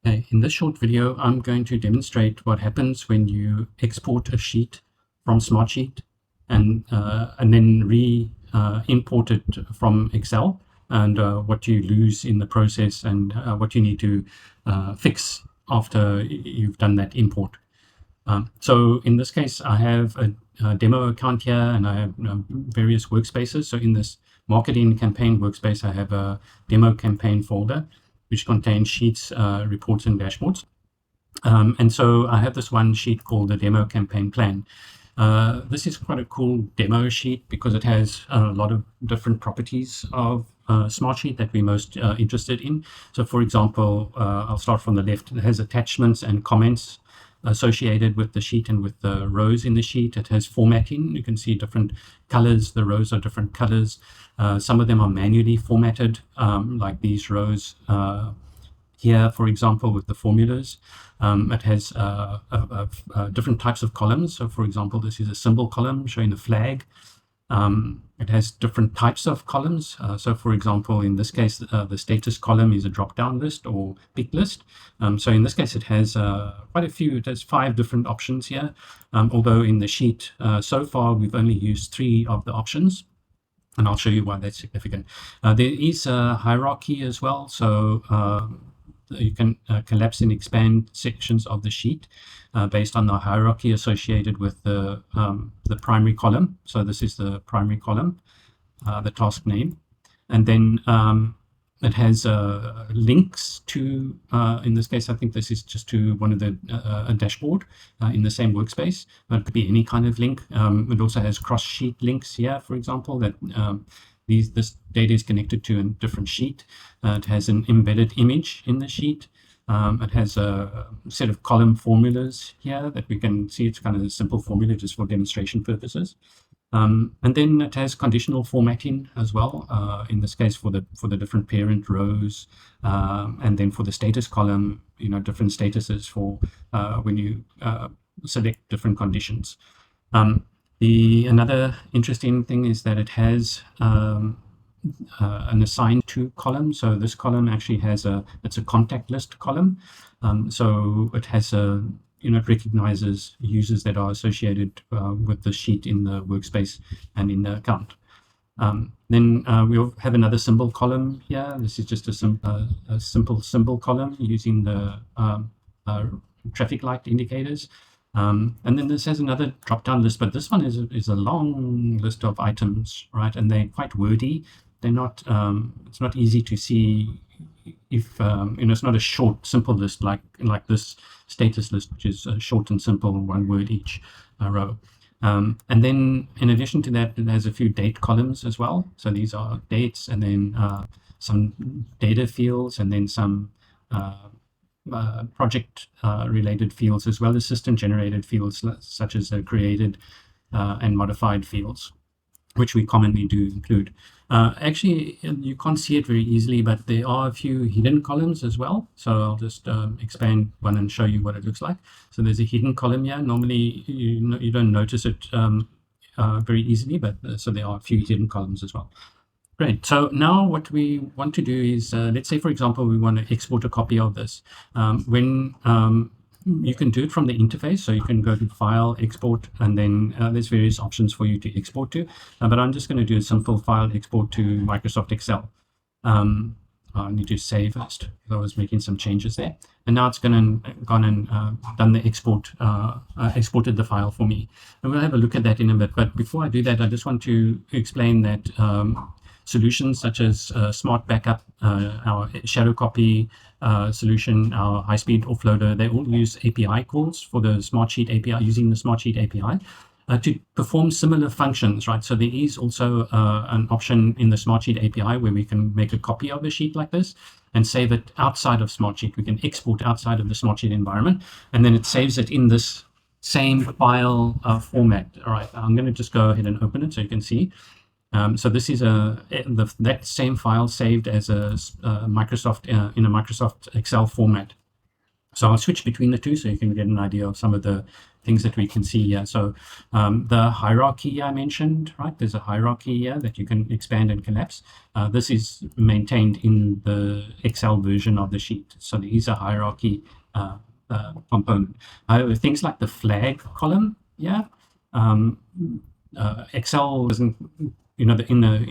Okay, in this short video, I'm going to demonstrate what happens when you export a sheet from Smartsheet and then import it from Excel, and what you lose in the process, and what you need to fix after you've done that import. So in this case, I have a demo account here, and I have various workspaces. So in this marketing campaign workspace, I have a demo campaign folder, which contains sheets, reports, and dashboards. And so I have this one sheet called the demo campaign plan. This is quite a cool demo sheet because it has a lot of different properties of Smartsheet that we're most interested in. So for example, I'll start from the left. It has attachments and comments associated with the sheet and with the rows in the sheet. It has formatting. You can see different colors. The rows are different colors. Some of them are manually formatted, like these rows here, for example, with the formulas. It has different types of columns. So for example, this is a symbol column showing a flag. It has different types of columns. So for example, in this case, the status column is a drop-down list or pick list. So in this case, it has quite a few. It has 5 different options here. Although in the sheet so far, we've only used 3 of the options. And I'll show you why that's significant. There is a hierarchy as well. So you can collapse and expand sections of the sheet based on the hierarchy associated with the primary column. So this is the primary column, the task name. And then it has links to, in this case, I think this is just to one of the a dashboard in the same workspace. It could be any kind of link. It also has cross-sheet links here, for example, that this data is connected to a different sheet. It has an embedded image in the sheet. It has a set of column formulas here that we can see. It's kind of a simple formula just for demonstration purposes. And then it has conditional formatting as well, in this case for the different parent rows, and then for the status column, different statuses for when you select different conditions. Another interesting thing is that it has an assigned to column. So this column actually has it's a contact list column. So it has it recognizes users that are associated with the sheet in the workspace and in the account. Then we'll have another symbol column here. This is just a simple symbol column using the traffic light indicators. And then this has another drop-down list, but this one is a long list of items, right? And they're quite wordy. They're not. It's not easy to see if it's not a short, simple list like this status list, which is short and simple, 1 word each row. And then in addition to that, it has a few date columns as well. So these are dates, and then some data fields, and then some project related fields, as well as system generated fields such as created and modified fields, which we commonly do include. Actually, you can't see it very easily, but there are a few hidden columns as well. So I'll just expand one and show you what it looks like. So there's a hidden column here. Normally, you don't notice it very easily, but so there are a few hidden columns as well. Great. So now what we want to do is, let's say, for example, we want to export a copy of this. You can do it from the interface. So you can go to File, Export, and then there's various options for you to export to. But I'm just going to do a simple file export to Microsoft Excel. I need to save first because I was making some changes there. And now it's gone and done the export, exported the file for me. And we'll have a look at that in a bit. But before I do that, I just want to explain that solutions such as Smart Backup, our Shadow Copy solution, our high-speed offloader, they all use API calls for the Smartsheet API, using the Smartsheet API to perform similar functions, right? So there is also an option in the Smartsheet API where we can make a copy of a sheet like this and save it outside of Smartsheet. We can export outside of the Smartsheet environment, and then it saves it in this same file format. All right, I'm going to just go ahead and open it so you can see. So this is that same file saved as a Microsoft in a Microsoft Excel format. So I'll switch between the two so you can get an idea of some of the things that we can see here. So the hierarchy I mentioned, right? There's a hierarchy here that you can expand and collapse. This is maintained in the Excel version of the sheet. So there is a hierarchy component. Things like the flag column, yeah. Excel doesn't, in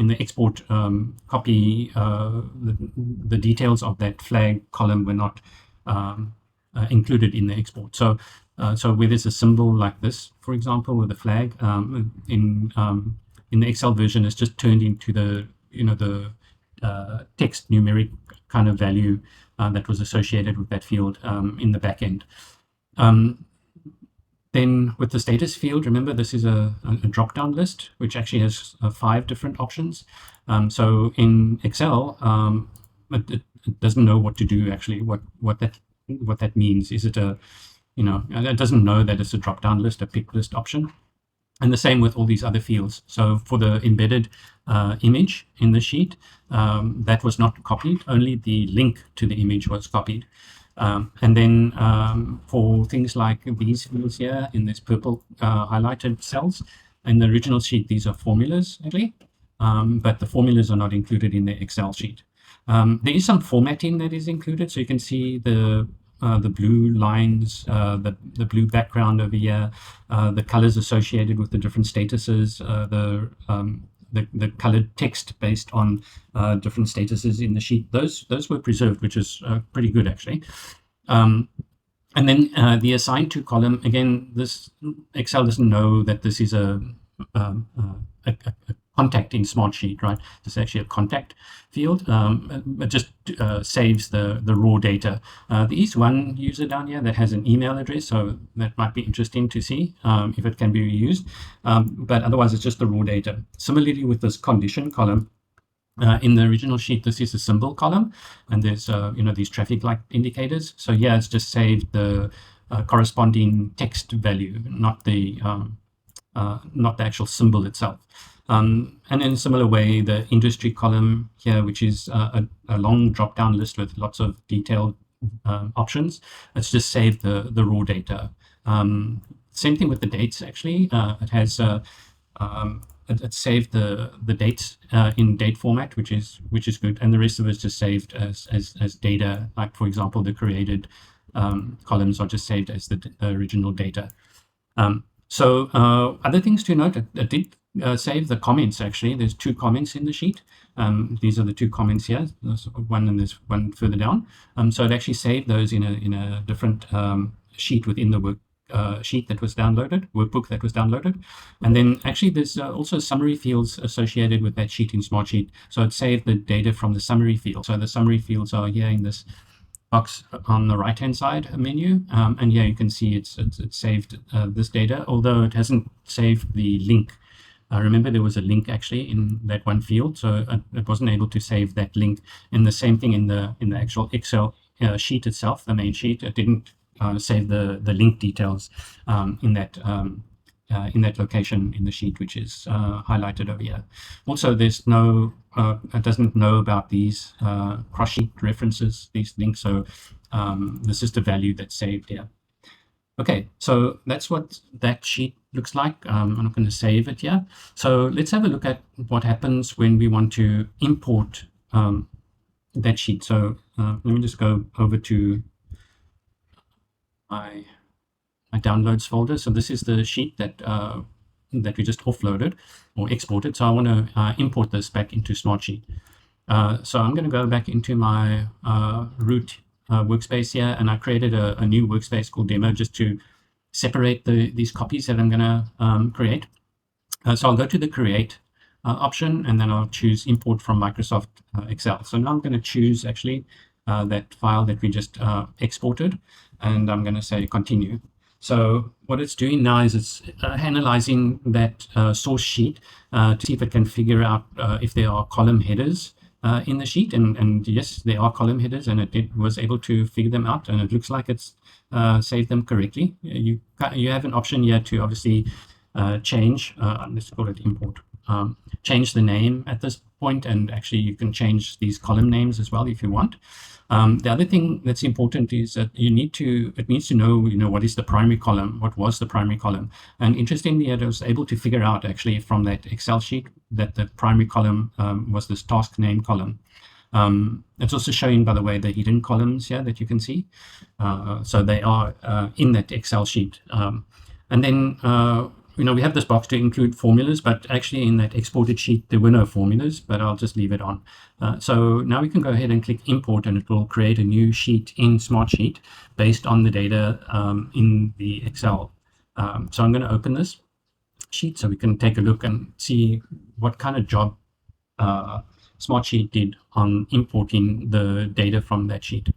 the export copy, the details of that flag column were not included in the export. So where there's a symbol like this, for example, with a flag, in the Excel version, it's just turned into the text numeric kind of value that was associated with that field in the back end. Then with the status field, remember this is a drop-down list, which actually has 5 different options. So in Excel, it doesn't know what to do actually, what that means. Is it it doesn't know that it's a drop-down list, a pick list option. And the same with all these other fields. So for the embedded image in the sheet, that was not copied, only the link to the image was copied. And then for things like these fields here in this purple highlighted cells, in the original sheet, these are formulas actually, but the formulas are not included in the Excel sheet. There is some formatting that is included, so you can see the blue lines, the blue background over here, the colors associated with the different statuses, the colored text based on different statuses in the sheet. Those were preserved, which is pretty good actually. And then the assigned to column, again, this Excel doesn't know that this is a contact in Smartsheet, right? It's actually a contact field. It just saves the raw data. There is one user down here that has an email address, so that might be interesting to see if it can be reused. But otherwise, it's just the raw data. Similarly, with this condition column, in the original sheet, this is a symbol column, and there's these traffic light indicators. So yeah, it's just saved the corresponding text value, not the actual symbol itself. And in a similar way, the industry column here, which is a long drop-down list with lots of detailed options, it's just saved the raw data. Same thing with the dates, actually. It has it saved the dates in date format, which is good, and the rest of it's just saved as data. Like for example, the created columns are just saved as the original data. So other things to note, it did save the comments actually. There's 2 comments in the sheet. These are the 2 comments here. There's one and there's one further down. So it actually saved those in a different sheet within the sheet that was downloaded, workbook that was downloaded. And then actually there's also summary fields associated with that sheet in Smartsheet. So it saved the data from the summary field. So the summary fields are here in this box on the right hand side menu, and yeah, you can see it's saved this data, although it hasn't saved the link. Remember there was a link actually in that one field, so it wasn't able to save that link. And the same thing in the actual Excel sheet itself, the main sheet, it didn't save the link details in that location in the sheet, which is highlighted over here. Also, there's no, it doesn't know about these cross-sheet references, these links, so this is the value that's saved here. Okay, so that's what that sheet looks like. I'm not going to save it here. So let's have a look at what happens when we want to import that sheet. So let me just go over to my downloads folder. So this is the sheet that we just offloaded or exported. So I want to import this back into Smartsheet. So I'm going to go back into my root workspace here, and I created a new workspace called demo just to separate these copies that I'm going to create. So I'll go to the create option, and then I'll choose import from Microsoft Excel. So now I'm going to choose actually that file that we just exported, and I'm going to say continue. So what it's doing now is it's analyzing that source sheet to see if it can figure out if there are column headers in the sheet, and yes, there are column headers, and it was able to figure them out, and it looks like it's saved them correctly. You have an option here to obviously change, let's call it import, change the name at this point, and actually you can change these column names as well if you want. The other thing that's important is that it needs to know, what is the primary column, what was the primary column. And interestingly, I was able to figure out actually from that Excel sheet that the primary column was this task name column. It's also showing, by the way, the hidden columns here that you can see. So they are in that Excel sheet. And then, we have this box to include formulas, but actually in that exported sheet, there were no formulas, but I'll just leave it on. So now we can go ahead and click import, and it will create a new sheet in Smartsheet based on the data in the Excel. So I'm going to open this sheet so we can take a look and see what kind of job Smartsheet did on importing the data from that sheet.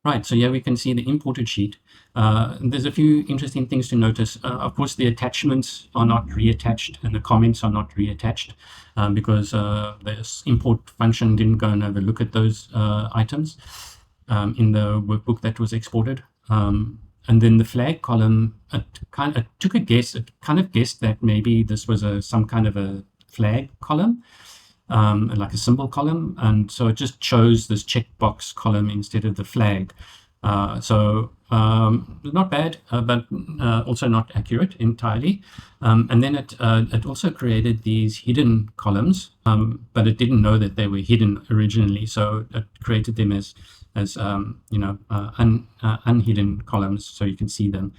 Right, so here we can see the imported sheet. There's a few interesting things to notice. Of course, the attachments are not reattached and the comments are not reattached because this import function didn't go and have a look at those items in the workbook that was exported. And then the flag column, it took a guess. It kind of guessed that maybe this was some kind of a flag column. Like a symbol column, and so it just chose this checkbox column instead of the flag. So not bad, but also not accurate entirely. And then it also created these hidden columns, but it didn't know that they were hidden originally. So it created them as unhidden columns, so you can see them.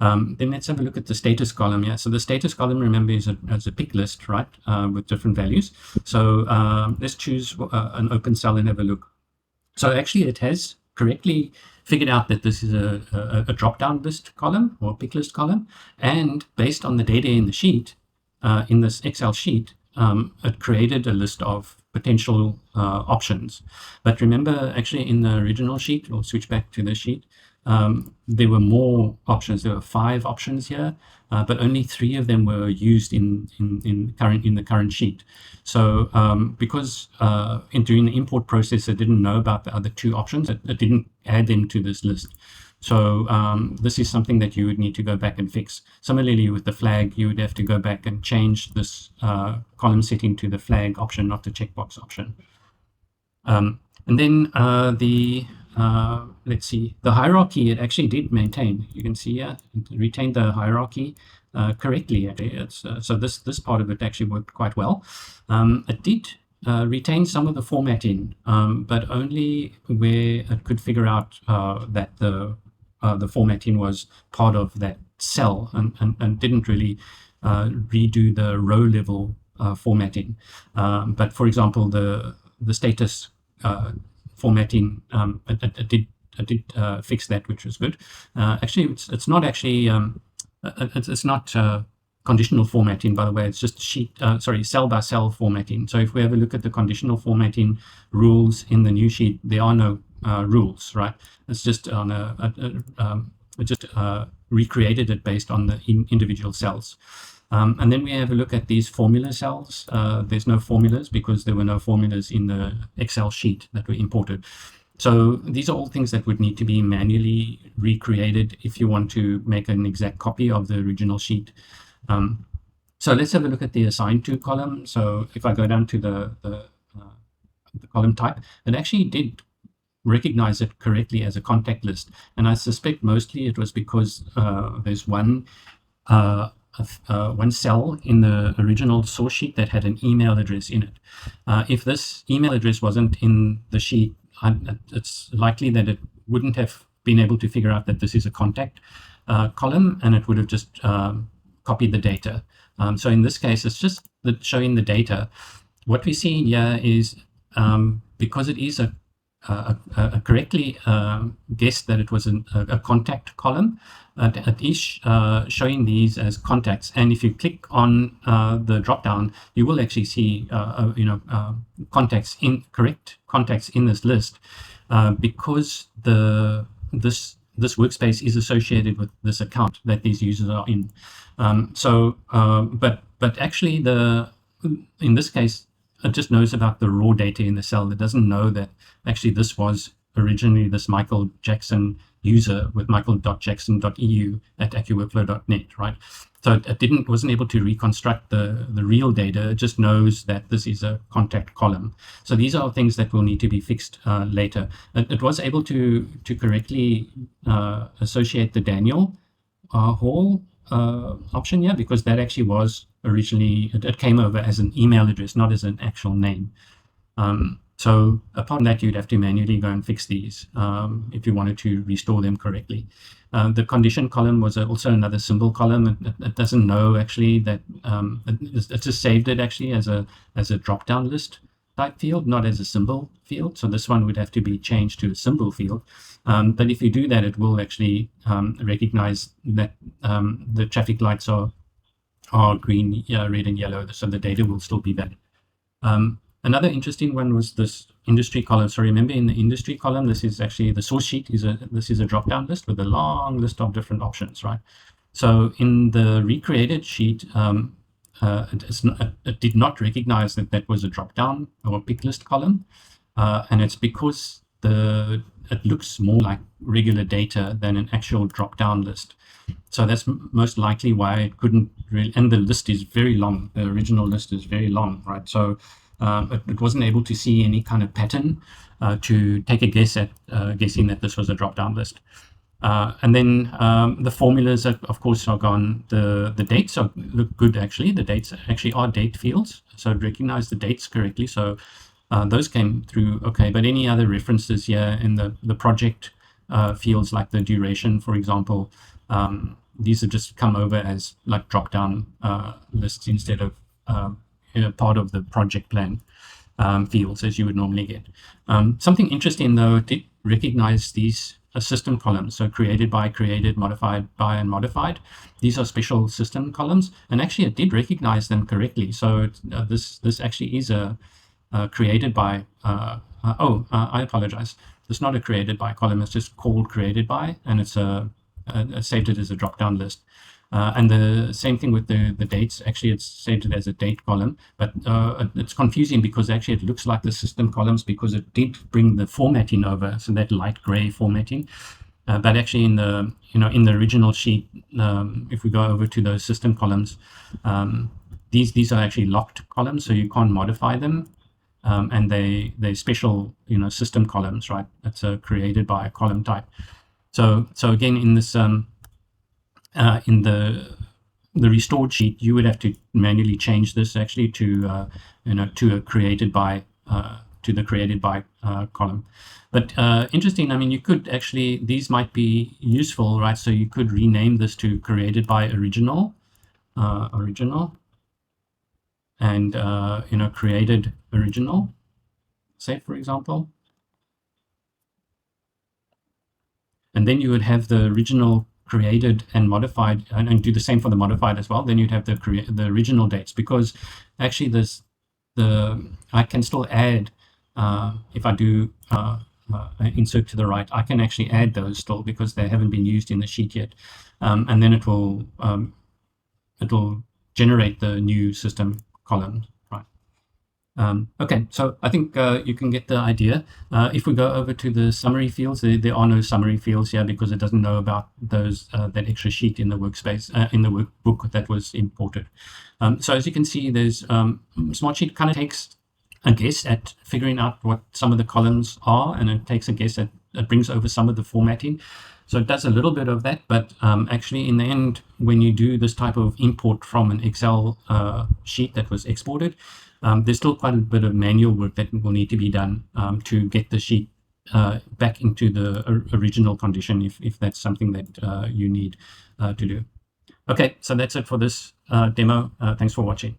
Then let's have a look at the status column. Yeah, so the status column, remember, is a pick list, right, with different values. So let's choose an open cell and have a look. So actually, it has correctly figured out that this is a drop-down list column or pick list column, and based on the data in the sheet, in this Excel sheet, it created a list of potential options. But remember, actually, in the original sheet, we'll switch back to the sheet. There were more options. There were 5 options here, but only 3 of them were used in the current sheet. So because during the import process, it didn't know about the other 2 options, it didn't add them to this list. So this is something that you would need to go back and fix. Similarly, with the flag, you would have to go back and change this column setting to the flag option, not the checkbox option. And then let's see, the hierarchy, it actually did maintain. You can see here, it retained the hierarchy correctly. So this part of it actually worked quite well. It did retain some of the formatting, but only where it could figure out that the formatting was part of that cell, and didn't really redo the row level formatting. But for example, the status formatting, it did fix that, which was good. Actually, it's not actually it's not conditional formatting, by the way. It's just cell by cell formatting. So if we have a look at the conditional formatting rules in the new sheet, there are no rules, right? It's just on recreated it based on the individual cells. And then we have a look at these formula cells. There's no formulas because there were no formulas in the Excel sheet that were imported. So these are all things that would need to be manually recreated if you want to make an exact copy of the original sheet. So let's have a look at the assigned to column. So if I go down to the column type, it actually did recognize it correctly as a contact list. And I suspect mostly it was because there's one cell in the original source sheet that had an email address in it. If this email address wasn't in the sheet, it's likely that it wouldn't have been able to figure out that this is a contact column, and it would have just copied the data. So in this case, it's just showing the data. What we see here is because it is a correctly guessed that it was a contact column, it is showing these as contacts. And if you click on the drop down, you will actually see correct contacts in this list because this workspace is associated with this account that these users are in. But actually in this case, it just knows about the raw data in the cell. It doesn't know that actually this was originally this Michael Jackson user with michael.jackson.eu@accuworkflow.net, right? So it wasn't able to reconstruct the real data. It just knows that this is a contact column. So these are things that will need to be fixed later. It was able to correctly associate the Daniel Hall option, yeah, because that actually was originally, it came over as an email address, not as an actual name. So apart from that, you'd have to manually go and fix these if you wanted to restore them correctly. The condition column was also another symbol column. It doesn't know actually that it just saved it actually as a drop-down list type field, not as a symbol field. So this one would have to be changed to a symbol field. But if you do that, it will actually recognize that the traffic lights are green, red, and yellow. So the data will still be valid. Another interesting one was this industry column. So remember, in the industry column, this is actually the source sheet. This is a drop-down list with a long list of different options, right? So in the recreated sheet, it did not recognize that was a drop-down or pick list column, and it's because it looks more like regular data than an actual drop-down list. So that's most likely why it couldn't really, and the list is very long. The original list is very long, right? So it wasn't able to see any kind of pattern to take a guess at guessing that this was a drop-down list. And then the formulas, of course, are gone. The dates look good, actually. The dates actually are date fields, so it recognized the dates correctly. So those came through okay. But any other references here in the project fields, like the duration, for example, these have just come over as like drop-down lists instead of part of the project plan fields as you would normally get. Something interesting, though, it did recognize these system columns. So created by, created, modified by, and modified. These are special system columns, and actually it did recognize them correctly. So this actually is a created by. I apologize. It's not a created by column. It's just called created by, and it's saved it as a drop-down list. And the same thing with the dates. Actually, it's saved it as a date column, but it's confusing because actually it looks like the system columns because it did bring the formatting over, so that light gray formatting. But actually, in the original sheet, if we go over to those system columns, these are actually locked columns, so you can't modify them, and they're special system columns, right? It's a created by column type. So again, in this in the restored sheet, you would have to manually change this actually to to a created by to the created by column. But interesting, I mean, you could actually, these might be useful, right? So you could rename this to created by original, and created original, say, for example. And then you would have the original created and modified, and do the same for the modified as well. Then you'd have the original dates, because actually I can still add, if I do insert to the right, I can actually add those still because they haven't been used in the sheet yet. And then it will generate the new system column. Okay, so I think you can get the idea. If we go over to the summary fields, there are no summary fields here because it doesn't know about those that extra sheet in the workspace, in the workbook that was imported. So as you can see, there's Smartsheet kind of takes a guess at figuring out what some of the columns are, and it takes a guess at, it brings over some of the formatting. So it does a little bit of that, but actually in the end, when you do this type of import from an Excel sheet that was exported, there's still quite a bit of manual work that will need to be done to get the sheet back into the original condition, if that's something that you need to do. Okay, so that's it for this demo. Thanks for watching.